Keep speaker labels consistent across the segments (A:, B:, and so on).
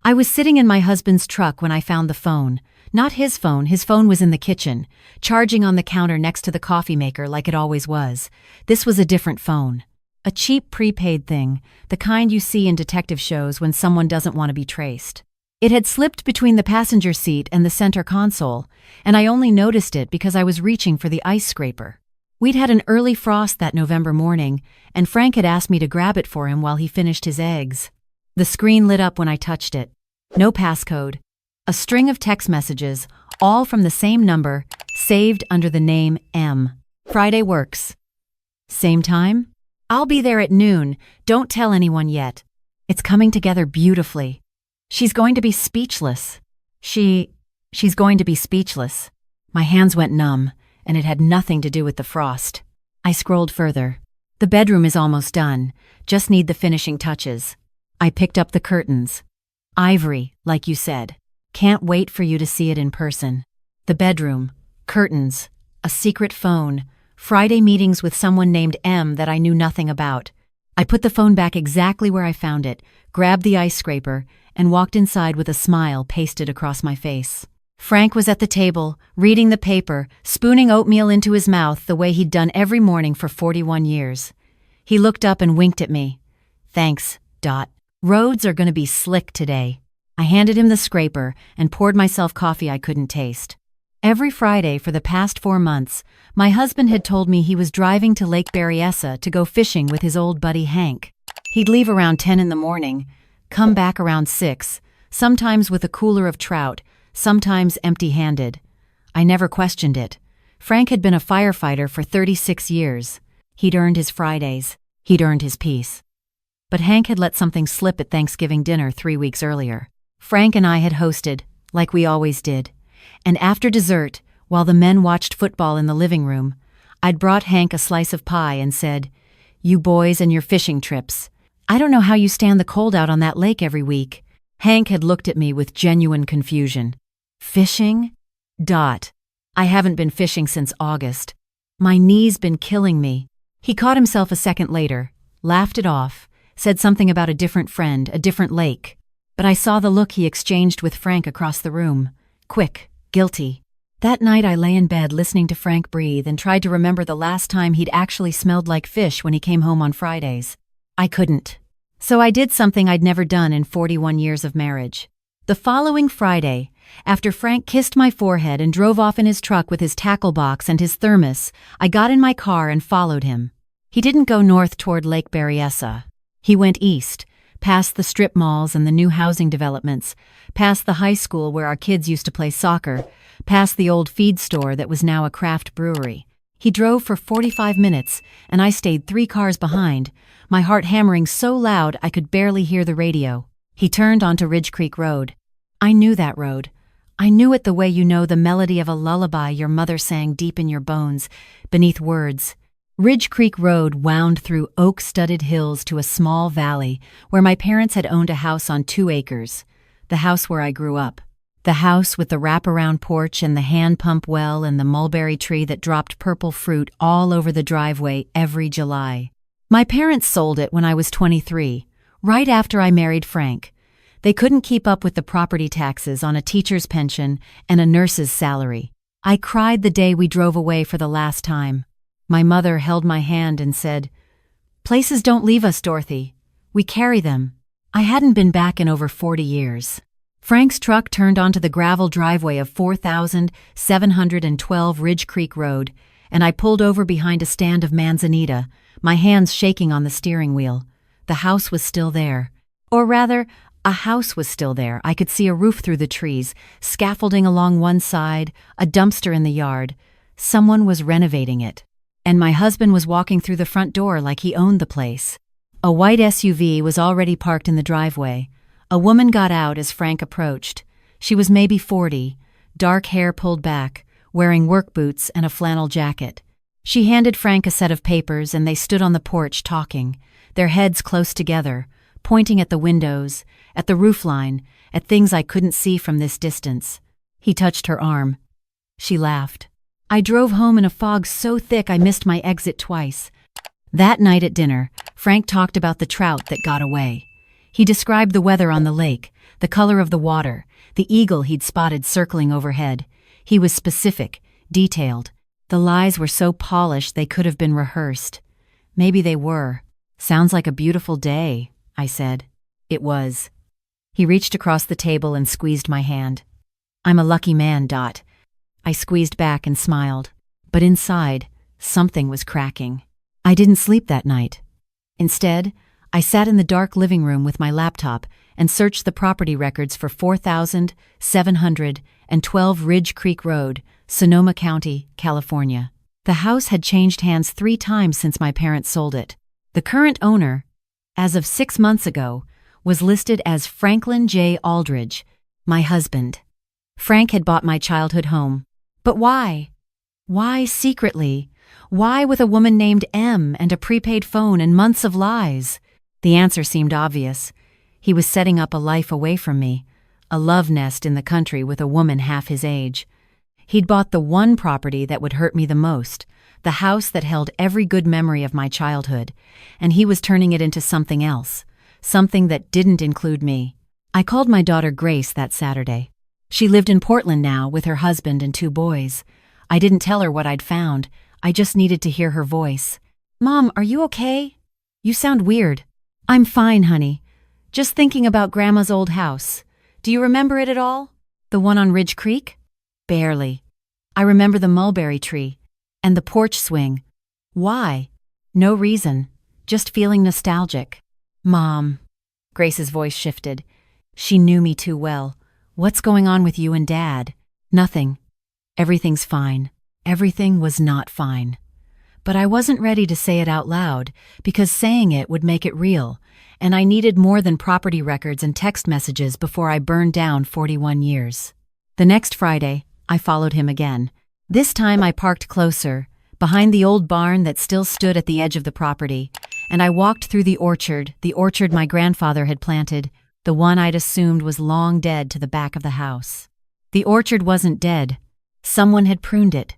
A: I was sitting in my husband's truck when I found the phone. Not his phone was in the kitchen, charging on the counter next to the coffee maker like it always was. This was a different phone. A cheap prepaid thing, the kind you see in detective shows when someone doesn't want to be traced. It had slipped between the passenger seat and the center console, and I only noticed it because I was reaching for the ice scraper. We'd had an early frost that November morning, and Frank had asked me to grab it for him while he finished his eggs. The screen lit up when I touched it. No passcode. A string of text messages, all from the same number, saved under the name M. Friday works. Same time? I'll be there at noon. Don't tell anyone yet. It's coming together beautifully. She's going to be speechless. She's going to be speechless. My hands went numb, and it had nothing to do with the frost. I scrolled further. The bedroom is almost done. Just need the finishing touches. I picked up the curtains. Ivory, like you said. Can't wait for you to see it in person. The bedroom, curtains, a secret phone, Friday meetings with someone named M that I knew nothing about. I put the phone back exactly where I found it, grabbed the ice scraper, and walked inside with a smile pasted across my face. Frank was at the table, reading the paper, spooning oatmeal into his mouth the way he'd done every morning for 41 years. He looked up and winked at me. Thanks, Dot. Roads are going to be slick today. I handed him the scraper and poured myself coffee I couldn't taste. Every Friday for the past 4 months, my husband had told me he was driving to Lake Berryessa to go fishing with his old buddy Hank. He'd leave around 10 in the morning, come back around 6, sometimes with a cooler of trout, sometimes empty-handed. I never questioned it. Frank had been a firefighter for 36 years. He'd earned his Fridays. He'd earned his peace. But Hank had let something slip at Thanksgiving dinner 3 weeks earlier. Frank and I had hosted, like we always did. And after dessert, while the men watched football in the living room, I'd brought Hank a slice of pie and said, "You boys and your fishing trips. I don't know how you stand the cold out on that lake every week." Hank had looked at me with genuine confusion. Fishing? Dot. I haven't been fishing since August. My knee's been killing me. He caught himself a second later, laughed it off, said something about a different friend, a different lake. But I saw the look he exchanged with Frank across the room. Quick, guilty. That night I lay in bed listening to Frank breathe and tried to remember the last time he'd actually smelled like fish when he came home on Fridays. I couldn't. So I did something I'd never done in 41 years of marriage. The following Friday, after Frank kissed my forehead and drove off in his truck with his tackle box and his thermos, I got in my car and followed him. He didn't go north toward Lake Berryessa. He went east, past the strip malls and the new housing developments, past the high school where our kids used to play soccer, past the old feed store that was now a craft brewery. He drove for 45 minutes, and I stayed 3 cars behind, my heart hammering so loud I could barely hear the radio. He turned onto Ridge Creek Road. I knew that road. I knew it the way you know the melody of a lullaby your mother sang deep in your bones, beneath words. Ridge Creek Road wound through oak-studded hills to a small valley where my parents had owned a house on 2 acres, the house where I grew up. The house with the wraparound porch and the hand pump well and the mulberry tree that dropped purple fruit all over the driveway every July. My parents sold it when I was 23, right after I married Frank. They couldn't keep up with the property taxes on a teacher's pension and a nurse's salary. I cried the day we drove away for the last time. My mother held my hand and said, "Places don't leave us, Dorothy. We carry them." I hadn't been back in over 40 years. Frank's truck turned onto the gravel driveway of 4712 Ridge Creek Road, and I pulled over behind a stand of manzanita, my hands shaking on the steering wheel. The house was still there. Or rather, a house was still there. I could see a roof through the trees, scaffolding along one side, a dumpster in the yard. Someone was renovating it. And my husband was walking through the front door like he owned the place. A white SUV was already parked in the driveway. A woman got out as Frank approached. She was maybe 40, dark hair pulled back, wearing work boots and a flannel jacket. She handed Frank a set of papers and they stood on the porch talking, their heads close together, pointing at the windows, at the roofline, at things I couldn't see from this distance. He touched her arm. She laughed. I drove home in a fog so thick I missed my exit twice. That night at dinner, Frank talked about the trout that got away. He described the weather on the lake, the color of the water, the eagle he'd spotted circling overhead. He was specific, detailed. The lies were so polished they could have been rehearsed. Maybe they were. "Sounds like a beautiful day," I said. It was. He reached across the table and squeezed my hand. "I'm a lucky man, Dot." I squeezed back and smiled. But inside, something was cracking. I didn't sleep that night. Instead, I sat in the dark living room with my laptop and searched the property records for 4712 Ridge Creek Road, Sonoma County, California. The house had changed hands 3 times since my parents sold it. The current owner, as of 6 months ago, was listed as Franklin J. Aldridge, my husband. Frank had bought my childhood home. But why? Why secretly? Why with a woman named M and a prepaid phone and months of lies? The answer seemed obvious. He was setting up a life away from me, a love nest in the country with a woman half his age. He'd bought the one property that would hurt me the most, the house that held every good memory of my childhood, and he was turning it into something else, something that didn't include me. I called my daughter Grace that Saturday. She lived in Portland now with her husband and 2 boys. I didn't tell her what I'd found. I just needed to hear her voice. "Mom, are you okay? You sound weird." "I'm fine, honey. Just thinking about Grandma's old house. Do you remember it at all? The one on Ridge Creek?" "Barely. I remember the mulberry tree and the porch swing." "Why?" "No reason. Just feeling nostalgic." "Mom." Grace's voice shifted. She knew me too well. "What's going on with you and Dad?" "Nothing. Everything's fine." Everything was not fine. But I wasn't ready to say it out loud, because saying it would make it real, and I needed more than property records and text messages before I burned down 41 years. The next Friday, I followed him again. This time I parked closer, behind the old barn that still stood at the edge of the property, and I walked through the orchard my grandfather had planted, the one I'd assumed was long dead, to the back of the house. The orchard wasn't dead. Someone had pruned it.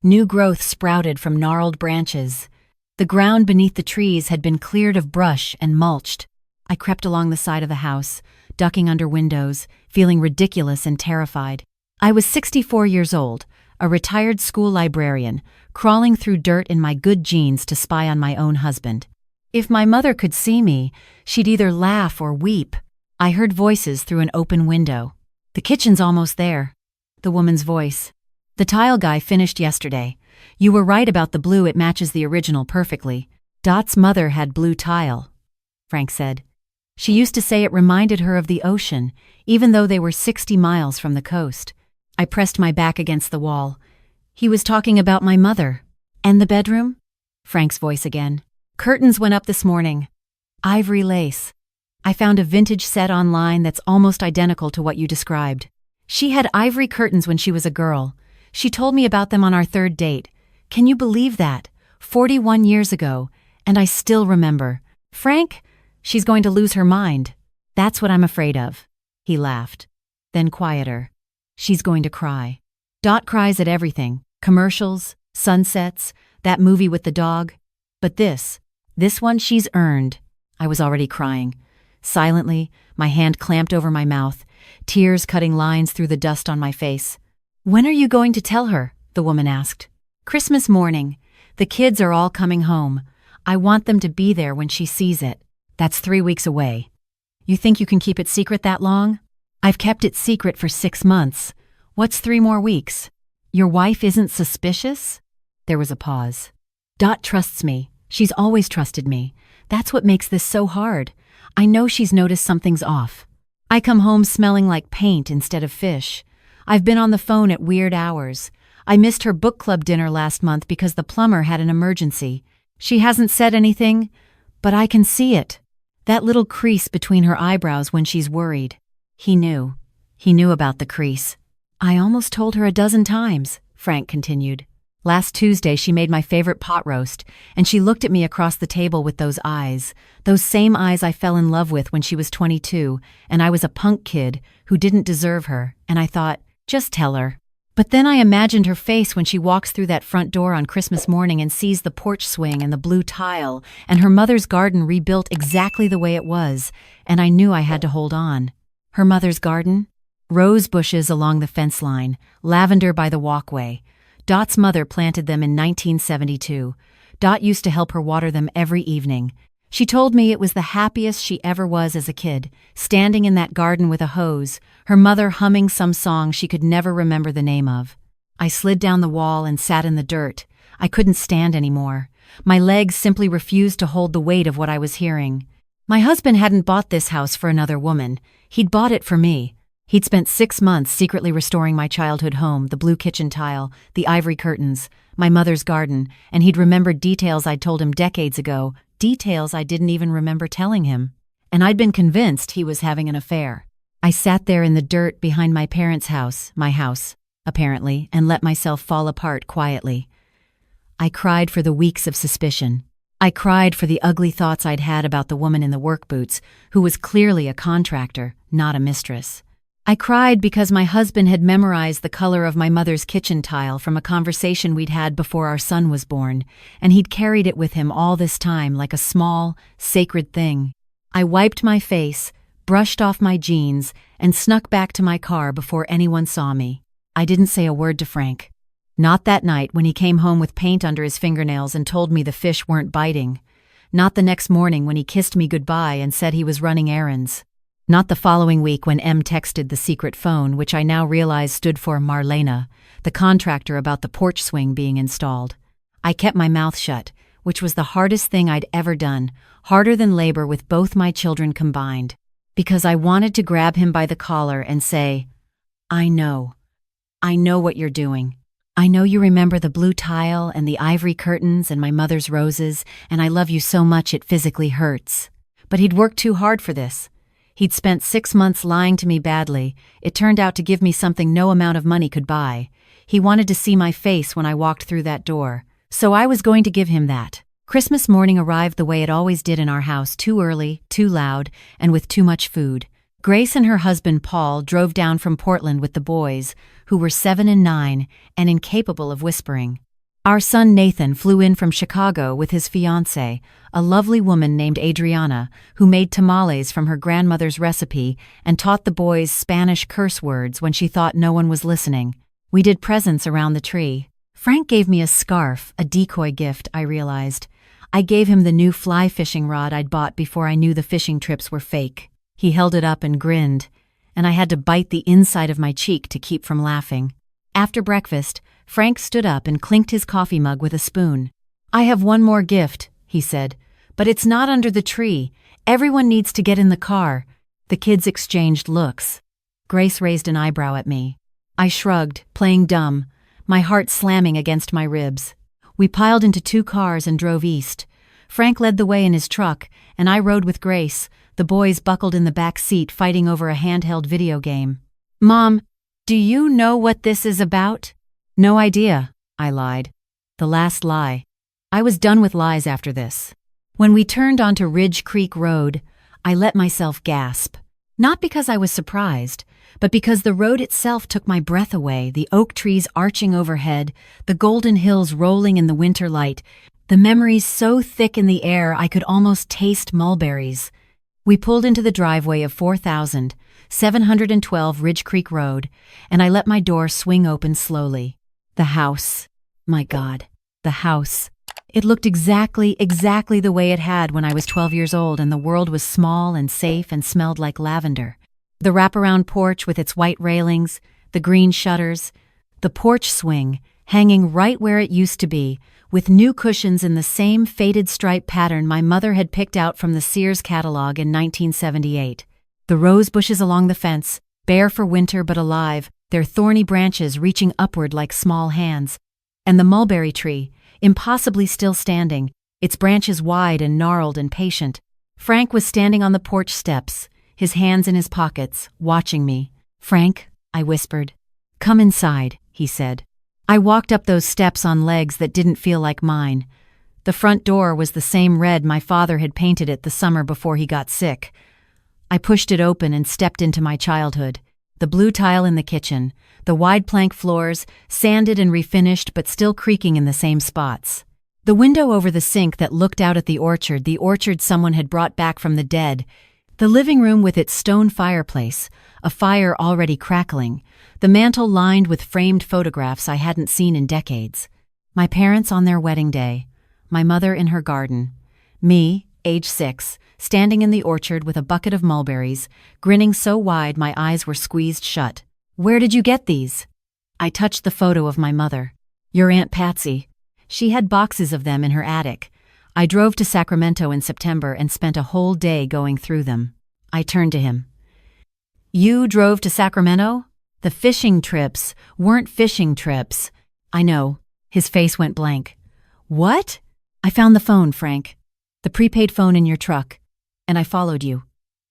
A: New growth sprouted from gnarled branches. The ground beneath the trees had been cleared of brush and mulched. I crept along the side of the house, ducking under windows, feeling ridiculous and terrified. I was 64 years old, a retired school librarian, crawling through dirt in my good jeans to spy on my own husband. If my mother could see me, she'd either laugh or weep. I heard voices through an open window. "The kitchen's almost there." The woman's voice. "The tile guy finished yesterday. You were right about the blue, it matches the original perfectly. Dot's mother had blue tile," Frank said. "She used to say it reminded her of the ocean, even though they were 60 miles from the coast." I pressed my back against the wall. He was talking about my mother. "And the bedroom?" Frank's voice again. "Curtains went up this morning. Ivory lace. I found a vintage set online that's almost identical to what you described. She had ivory curtains when she was a girl. She told me about them on our 3rd date. Can you believe that? 41 years ago, and I still remember. Frank, she's going to lose her mind. That's what I'm afraid of." He laughed. Then quieter. "She's going to cry. Dot cries at everything. Commercials, sunsets, that movie with the dog. But this one she's earned." I was already crying. Silently, my hand clamped over my mouth, tears cutting lines through the dust on my face. "When are you going to tell her?" the woman asked. "Christmas morning. The kids are all coming home. I want them to be there when she sees it. That's 3 weeks away." "You think you can keep it secret that long?" "I've kept it secret for 6 months. What's 3 more weeks? Your wife isn't suspicious?" There was a pause. "Dot trusts me. She's always trusted me. That's what makes this so hard. I know she's noticed something's off. I come home smelling like paint instead of fish. I've been on the phone at weird hours. I missed her book club dinner last month because the plumber had an emergency. She hasn't said anything, but I can see it. That little crease between her eyebrows when she's worried." He knew. He knew about the crease. "I almost told her a dozen times," Frank continued. "Last Tuesday she made my favorite pot roast, and she looked at me across the table with those same eyes I fell in love with when she was 22, and I was a punk kid who didn't deserve her, and I thought, just tell her. But then I imagined her face when she walks through that front door on Christmas morning and sees the porch swing and the blue tile, and her mother's garden rebuilt exactly the way it was, and I knew I had to hold on. Her mother's garden? Rose bushes along the fence line, lavender by the walkway. Dot's mother planted them in 1972. Dot used to help her water them every evening. She told me it was the happiest she ever was as a kid, standing in that garden with a hose, her mother humming some song she could never remember the name of. I slid down the wall and sat in the dirt. I couldn't stand anymore. My legs simply refused to hold the weight of what I was hearing. My husband hadn't bought this house for another woman. He'd bought it for me. He'd spent 6 months secretly restoring my childhood home, the blue kitchen tile, the ivory curtains, my mother's garden, and he'd remembered details I'd told him decades ago, details I didn't even remember telling him. And I'd been convinced he was having an affair. I sat there in the dirt behind my parents' house, my house, apparently, and let myself fall apart quietly. I cried for the weeks of suspicion. I cried for the ugly thoughts I'd had about the woman in the work boots, who was clearly a contractor, not a mistress. I cried because my husband had memorized the color of my mother's kitchen tile from a conversation we'd had before our son was born, and he'd carried it with him all this time like a small, sacred thing. I wiped my face, brushed off my jeans, and snuck back to my car before anyone saw me. I didn't say a word to Frank. Not that night when he came home with paint under his fingernails and told me the fish weren't biting. Not the next morning when he kissed me goodbye and said he was running errands. Not the following week when M texted the secret phone, which I now realize stood for Marlena, the contractor, about the porch swing being installed. I kept my mouth shut, which was the hardest thing I'd ever done, harder than labor with both my children combined, because I wanted to grab him by the collar and say, I know what you're doing. I know you remember the blue tile and the ivory curtains and my mother's roses, and I love you so much it physically hurts. But he'd worked too hard for this. He'd spent 6 months lying to me badly. It turned out to give me something no amount of money could buy. He wanted to see my face when I walked through that door. So I was going to give him that. Christmas morning arrived the way it always did in our house, too early, too loud, and with too much food. Grace and her husband Paul drove down from Portland with the boys, who were 7 and 9, and incapable of whispering. Our son Nathan flew in from Chicago with his fiancée, a lovely woman named Adriana, who made tamales from her grandmother's recipe and taught the boys Spanish curse words when she thought no one was listening. We did presents around the tree. Frank gave me a scarf, a decoy gift, I realized. I gave him the new fly fishing rod I'd bought before I knew the fishing trips were fake. He held it up and grinned, and I had to bite the inside of my cheek to keep from laughing. After breakfast, Frank stood up and clinked his coffee mug with a spoon. I have one more gift, he said, but it's not under the tree. Everyone needs to get in the car. The kids exchanged looks. Grace raised an eyebrow at me. I shrugged, playing dumb, my heart slamming against my ribs. We piled into 2 cars and drove east. Frank led the way in his truck, and I rode with Grace, the boys buckled in the back seat fighting over a handheld video game. Mom, do you know what this is about? No idea, I lied. The last lie. I was done with lies after this. When we turned onto Ridge Creek Road, I let myself gasp. Not because I was surprised, but because the road itself took my breath away, the oak trees arching overhead, the golden hills rolling in the winter light, the memories so thick in the air I could almost taste mulberries. We pulled into the driveway of 4,712 Ridge Creek Road, and I let my door swing open slowly. The house. My God, the house. It looked exactly the way it had when I was 12 years old and the world was small and safe and smelled like lavender. The wraparound porch with its white railings, the green shutters, the porch swing hanging right where it used to be, with new cushions in the same faded stripe pattern my mother had picked out from the Sears catalog in 1978. The rose bushes along the fence, bare for winter but alive, their thorny branches reaching upward like small hands. And the mulberry tree, impossibly still standing, its branches wide and gnarled and patient. Frank was standing on the porch steps, his hands in his pockets, watching me. Frank, I whispered. Come inside, he said. I walked up those steps on legs that didn't feel like mine. The front door was the same red my father had painted it the summer before he got sick. I pushed it open and stepped into my childhood. The blue tile in the kitchen, the wide plank floors, sanded and refinished but still creaking in the same spots. The window over the sink that looked out at the orchard someone had brought back from the dead. The living room with its stone fireplace, a fire already crackling. The mantel lined with framed photographs I hadn't seen in decades. My parents on their wedding day. My mother in her garden. Me, age 6, standing in the orchard with a bucket of mulberries, grinning so wide my eyes were squeezed shut. "Where did you get these?" I touched the photo of my mother. "Your Aunt Patsy. She had boxes of them in her attic. I drove to Sacramento in September and spent a whole day going through them." I turned to him. "You drove to Sacramento? The fishing trips weren't fishing trips." "I know." His face went blank. "What?" "I found the phone, Frank. The prepaid phone in your truck. And I followed you.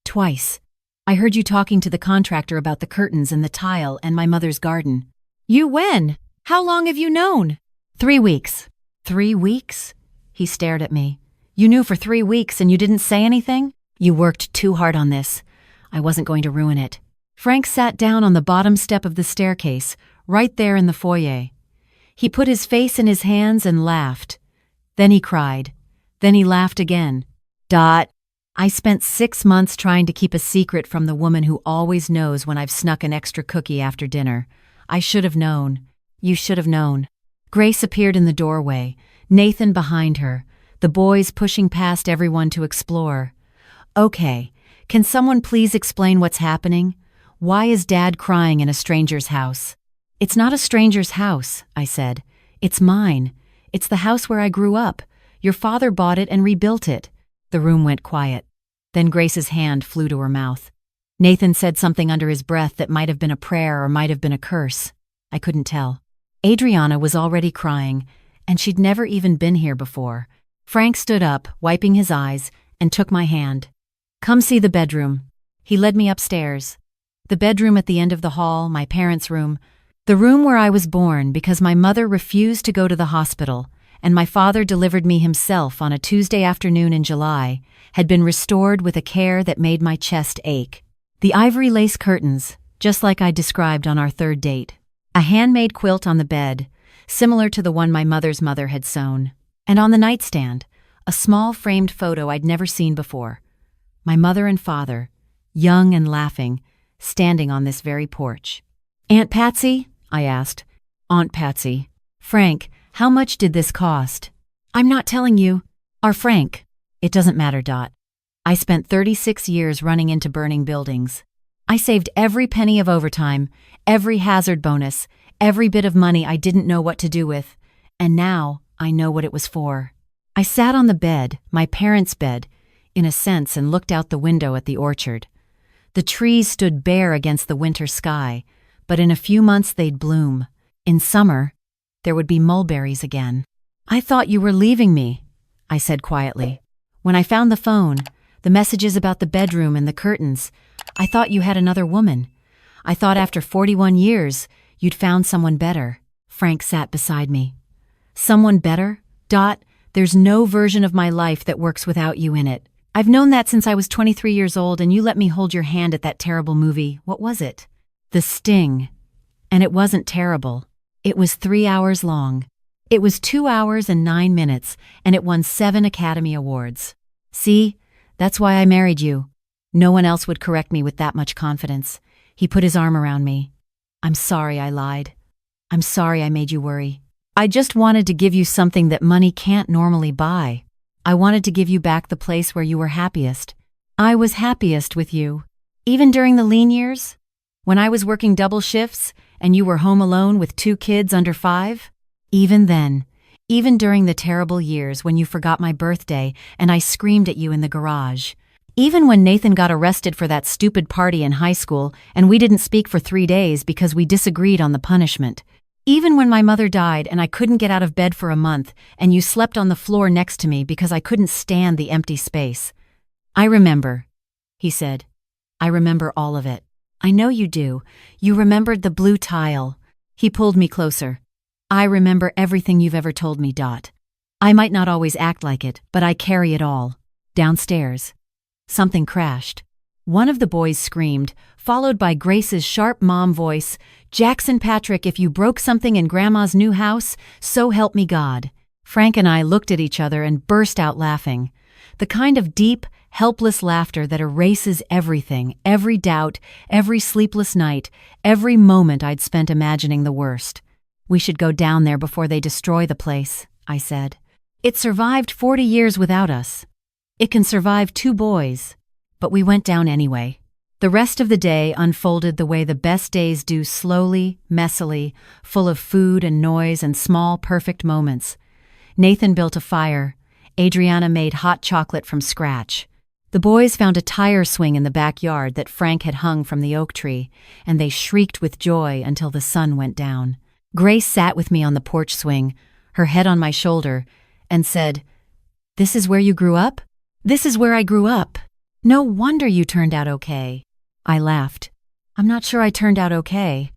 A: Twice. I heard you talking to the contractor about the curtains and the tile and my mother's garden." "You when? How long have you known?" 3 weeks. 3 weeks? He stared at me. "You knew for 3 weeks and you didn't say anything? You worked too hard on this. I wasn't going to ruin it." Frank sat down on the bottom step of the staircase, right there in the foyer. He put his face in his hands and laughed. Then he cried. Then he laughed again. "Dot, I spent 6 months trying to keep a secret from the woman who always knows when I've snuck an extra cookie after dinner. I should have known. You should have known." Grace appeared in the doorway, Nathan behind her, the boys pushing past everyone to explore. "Okay, can someone please explain what's happening? Why is Dad crying in a stranger's house?" "It's not a stranger's house," I said. "It's mine. It's the house where I grew up. Your father bought it and rebuilt it." The room went quiet. Then Grace's hand flew to her mouth. Nathan said something under his breath that might have been a prayer or might have been a curse. I couldn't tell. Adriana was already crying, and she'd never even been here before. Frank stood up, wiping his eyes, and took my hand. "Come see the bedroom." He led me upstairs. The bedroom at the end of the hall, my parents' room. The room where I was born because my mother refused to go to the hospital, and my father delivered me himself on a Tuesday afternoon in July, had been restored with a care that made my chest ache. The ivory lace curtains, just like I described on our 3rd date. A handmade quilt on the bed, similar to the one my mother's mother had sewn. And on the nightstand, a small framed photo I'd never seen before. My mother and father, young and laughing, standing on this very porch. "Aunt Patsy?" I asked. "Aunt Patsy." "Frank, how much did this cost?" "I'm not telling you." "Our Frank." "It doesn't matter, Dot. I spent 36 years running into burning buildings. I saved every penny of overtime, every hazard bonus, every bit of money I didn't know what to do with. And now I know what it was for." I sat on the bed, my parents' bed, in a sense, and looked out the window at the orchard. The trees stood bare against the winter sky, but in a few months they'd bloom. In summer, there would be mulberries again. "I thought you were leaving me," I said quietly. "When I found the phone, the messages about the bedroom and the curtains, I thought you had another woman. I thought after 41 years, you'd found someone better." Frank sat beside me. "Someone better? Dot, there's no version of my life that works without you in it. I've known that since I was 23 years old and you let me hold your hand at that terrible movie. What was it? The Sting. And it wasn't terrible. It was 3 hours long. It was 2 hours and 9 minutes, and it won 7 Academy Awards. See, that's why I married you. No one else would correct me with that much confidence." He put his arm around me. "I'm sorry I lied. I'm sorry I made you worry. I just wanted to give you something that money can't normally buy. I wanted to give you back the place where you were happiest. I was happiest with you. Even during the lean years? When I was working double shifts and you were home alone with 2 kids under 5? Even then, even during the terrible years when you forgot my birthday and I screamed at you in the garage. Even when Nathan got arrested for that stupid party in high school and we didn't speak for 3 days because we disagreed on the punishment. Even when my mother died and I couldn't get out of bed for a month and you slept on the floor next to me because I couldn't stand the empty space. I remember," he said. "I remember all of it." "I know you do. You remembered the blue tile." He pulled me closer. "I remember everything you've ever told me, Dot. I might not always act like it, but I carry it all. Downstairs." Something crashed. One of the boys screamed, followed by Grace's sharp mom voice, "Jackson Patrick, if you broke something in Grandma's new house, so help me God." Frank and I looked at each other and burst out laughing. The kind of deep, helpless laughter that erases everything, every doubt, every sleepless night, every moment I'd spent imagining the worst. "We should go down there before they destroy the place," I said. "It survived 40 years without us. It can survive 2 boys." But we went down anyway. The rest of the day unfolded the way the best days do, slowly, messily, full of food and noise and small, perfect moments. Nathan built a fire. Adriana made hot chocolate from scratch. The boys found a tire swing in the backyard that Frank had hung from the oak tree, and they shrieked with joy until the sun went down. Grace sat with me on the porch swing, her head on my shoulder, and said, "This is where you grew up?" "This is where I grew up. No wonder you turned out okay." I laughed. "I'm not sure I turned out okay.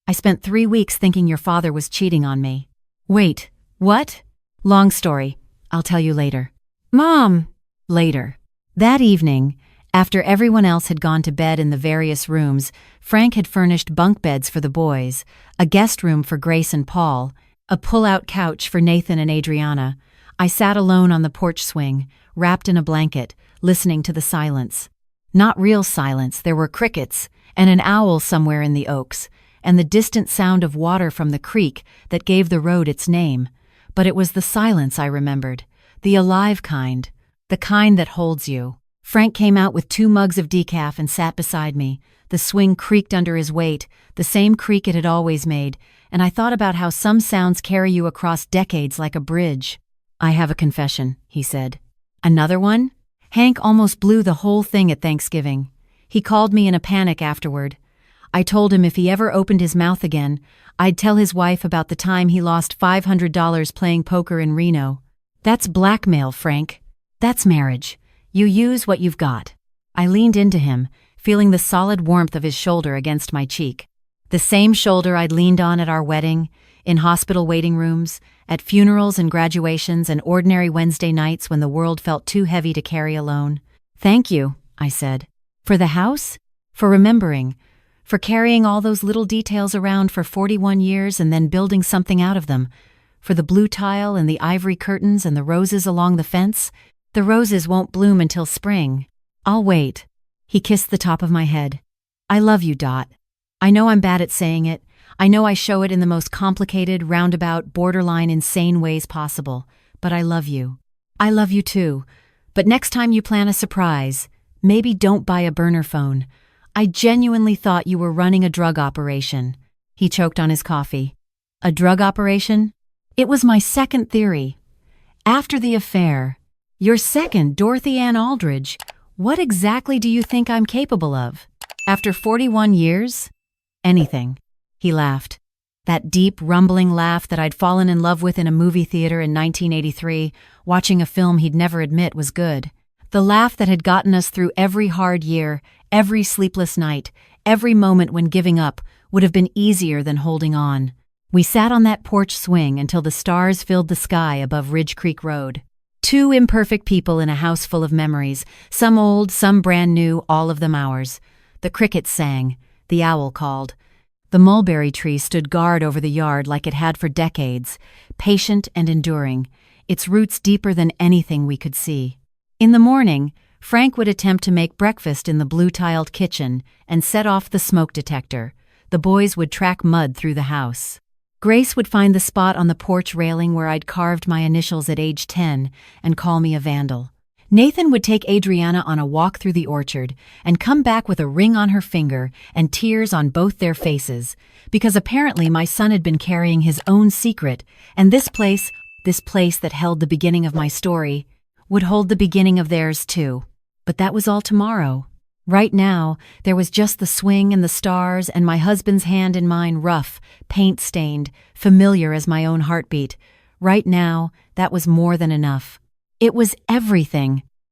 A: I spent 3 weeks thinking your father was cheating on me." "Wait, what?" "Long story. I'll tell you later." "Mom!" Later. That evening, after everyone else had gone to bed in the various rooms, Frank had furnished bunk beds for the boys, a guest room for Grace and Paul, a pull-out couch for Nathan and Adriana. I sat alone on the porch swing, wrapped in a blanket, listening to the silence. Not real silence, there were crickets, and an owl somewhere in the oaks, and the distant sound of water from the creek that gave the road its name. But it was the silence I remembered, the alive kind, the kind that holds you. Frank came out with 2 mugs of decaf and sat beside me. The swing creaked under his weight, the same creak it had always made, and I thought about how some sounds carry you across decades like a bridge. "I have a confession," he said. "Another one?" Hank almost blew the whole thing at Thanksgiving. He called me in a panic afterward. I told him if he ever opened his mouth again, I'd tell his wife about the time he lost $500 playing poker in Reno. "That's blackmail, Frank. That's marriage. You use what you've got." I leaned into him, feeling the solid warmth of his shoulder against my cheek. The same shoulder I'd leaned on at our wedding, in hospital waiting rooms, at funerals and graduations and ordinary Wednesday nights when the world felt too heavy to carry alone. "Thank you," I said. "For the house? For remembering. For carrying all those little details around for 41 years and then building something out of them. For the blue tile and the ivory curtains and the roses along the fence. The roses won't bloom until spring. I'll wait." He kissed the top of my head. "I love you, Dot. I know I'm bad at saying it. I know I show it in the most complicated, roundabout, borderline insane ways possible, but I love you. I love you too. But next time you plan a surprise, maybe don't buy a burner phone. I genuinely thought you were running a drug operation." He choked on his coffee. "A drug operation? It was my second theory. After the affair. Your second, Dorothy Ann Aldridge. What exactly do you think I'm capable of? After 41 years? Anything." He laughed. That deep, rumbling laugh that I'd fallen in love with in a movie theater in 1983, watching a film he'd never admit was good. The laugh that had gotten us through every hard year, every sleepless night, every moment when giving up would have been easier than holding on. We sat on that porch swing until the stars filled the sky above Ridge Creek Road. 2 imperfect people in a house full of memories, some old, some brand new, all of them ours. The crickets sang. The owl called. The mulberry tree stood guard over the yard like it had for decades, patient and enduring, its roots deeper than anything we could see. In the morning, Frank would attempt to make breakfast in the blue-tiled kitchen and set off the smoke detector. The boys would track mud through the house. Grace would find the spot on the porch railing where I'd carved my initials at age 10 and call me a vandal. Nathan would take Adriana on a walk through the orchard and come back with a ring on her finger and tears on both their faces, because apparently my son had been carrying his own secret, and this place that held the beginning of my story, would hold the beginning of theirs too. But that was all tomorrow. Right now, there was just the swing and the stars and my husband's hand in mine, rough, paint-stained, familiar as my own heartbeat. Right now, that was more than enough. It was everything.